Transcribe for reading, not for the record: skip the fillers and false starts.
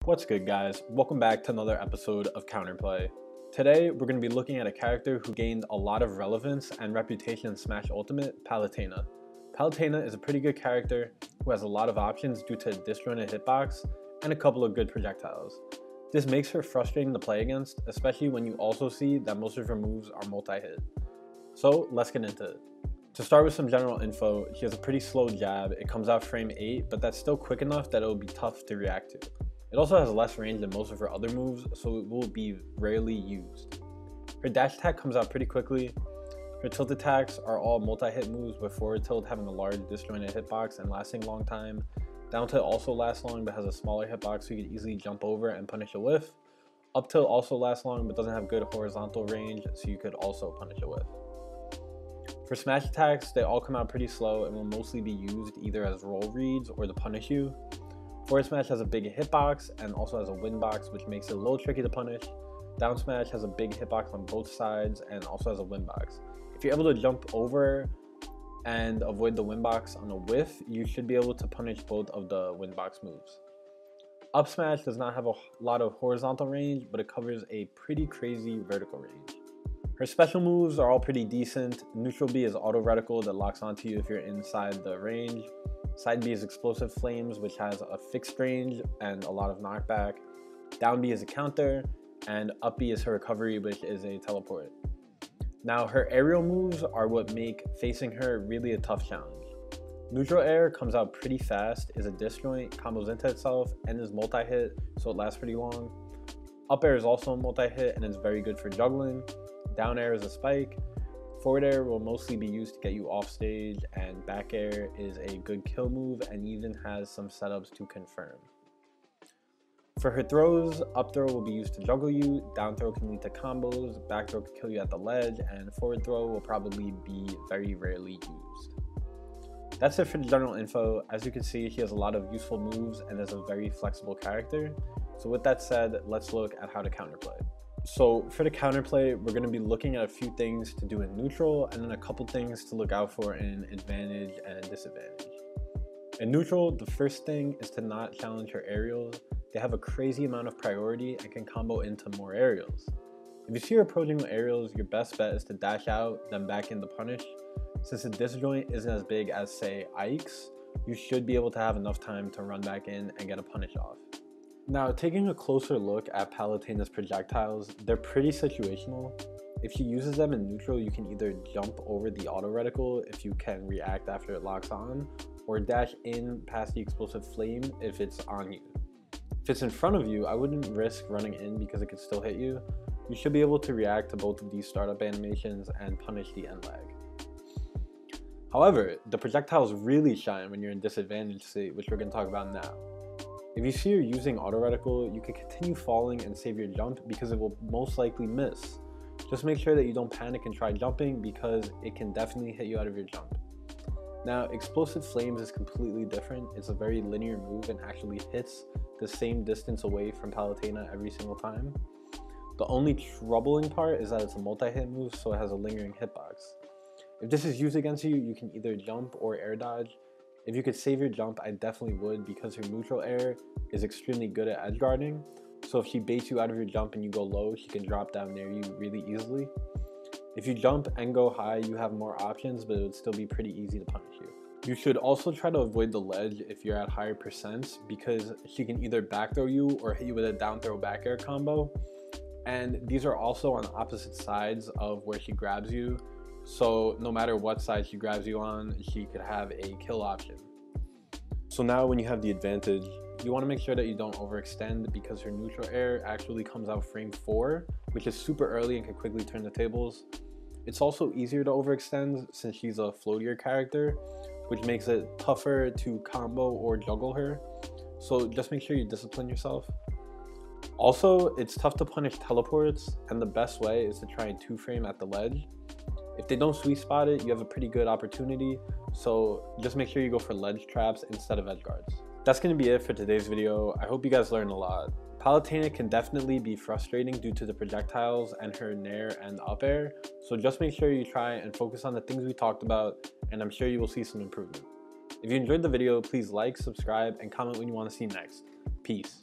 What's good, guys? Welcome back to another episode of Counterplay. Today, we're going to be looking at a character who gained a lot of relevance and reputation in Smash Ultimate, Palutena. Palutena is a pretty good character who has a lot of options due to a disjointed hitbox and a couple of good projectiles. This makes her frustrating to play against, especially when you also see that most of her moves are multi-hit. So, let's get into it. To start with some general info, she has a pretty slow jab. It comes out frame 8, but that's still quick enough that it will be tough to react to. It also has less range than most of her other moves, so it will be rarely used. Her dash attack comes out pretty quickly. Her tilt attacks are all multi-hit moves, with forward tilt having a large disjointed hitbox and lasting a long time. Down tilt also lasts long but has a smaller hitbox, so you can easily jump over and punish a whiff. Up tilt also lasts long but doesn't have good horizontal range, so you could also punish a whiff. For smash attacks, they all come out pretty slow and will mostly be used either as roll reads or to punish you. Forward smash has a big hitbox and also has a win box, which makes it a little tricky to punish. Down smash has a big hitbox on both sides and also has a win box. If you're able to jump over and avoid the win box on a whiff, you should be able to punish both of the win box moves. Up smash does not have a lot of horizontal range, but it covers a pretty crazy vertical range. Her special moves are all pretty decent. Neutral B is auto reticle that locks onto you if you're inside the range. Side B is explosive flames, which has a fixed range and a lot of knockback. Down B is a counter, and up B is her recovery, which is a teleport. Now, her aerial moves are what make facing her really a tough challenge. Neutral air comes out pretty fast, is a disjoint, combos into itself, and is multi-hit, so it lasts pretty long. Up air is also a multi-hit and is very good for juggling. Down air is a spike. Forward air will mostly be used to get you off stage, and back air is a good kill move and even has some setups to confirm. For her throws, up throw will be used to juggle you, down throw can lead to combos, back throw can kill you at the ledge, and forward throw will probably be very rarely used. That's it for the general info. As you can see, she has a lot of useful moves and is a very flexible character. So with that said, let's look at how to counterplay. So for the counterplay, we're going to be looking at a few things to do in neutral and then a couple things to look out for in advantage and disadvantage. In neutral, the first thing is to not challenge her aerials. They have a crazy amount of priority and can combo into more aerials. If you see her approaching with aerials, your best bet is to dash out, then back in to punish. Since the disjoint isn't as big as, say, Ike's, you should be able to have enough time to run back in and get a punish off. Now, taking a closer look at Palutena's projectiles, they're pretty situational. If she uses them in neutral, you can either jump over the auto reticle if you can react after it locks on, or dash in past the explosive flame if it's on you. If it's in front of you, I wouldn't risk running in because it could still hit you. You should be able to react to both of these startup animations and punish the end lag. However, the projectiles really shine when you're in disadvantage state, which we're going to talk about now. If you see her using auto reticle, you can continue falling and save your jump because it will most likely miss. Just make sure that you don't panic and try jumping because it can definitely hit you out of your jump. Now, explosive flames is completely different. It's a very linear move and actually hits the same distance away from Palutena every single time. The only troubling part is that it's a multi-hit move, so it has a lingering hitbox. If this is used against you, you can either jump or air dodge. If you could save your jump, I definitely would because her neutral air is extremely good at edge guarding. So if she baits you out of your jump and you go low, she can drop down near you really easily. If you jump and go high, you have more options, but it would still be pretty easy to punish you. You should also try to avoid the ledge if you're at higher percents because she can either back throw you or hit you with a down throw back air combo. And these are also on opposite sides of where she grabs you. So no matter what side she grabs you on, she could have a kill option. So now when you have the advantage, you want to make sure that you don't overextend because her neutral air actually comes out frame 4, which is super early and can quickly turn the tables. It's also easier to overextend since she's a floatier character, which makes it tougher to combo or juggle her. So just make sure you discipline yourself. Also, it's tough to punish teleports, and the best way is to try and 2-frame at the ledge. If they don't sweet spot it, you have a pretty good opportunity, so just make sure you go for ledge traps instead of edge guards. That's going to be it for today's video. I hope you guys learned a lot. Palutena can definitely be frustrating due to the projectiles and her nair and up air, so just make sure you try and focus on the things we talked about, and I'm sure you will see some improvement. If you enjoyed the video, please like, subscribe, and comment what you want to see next. Peace.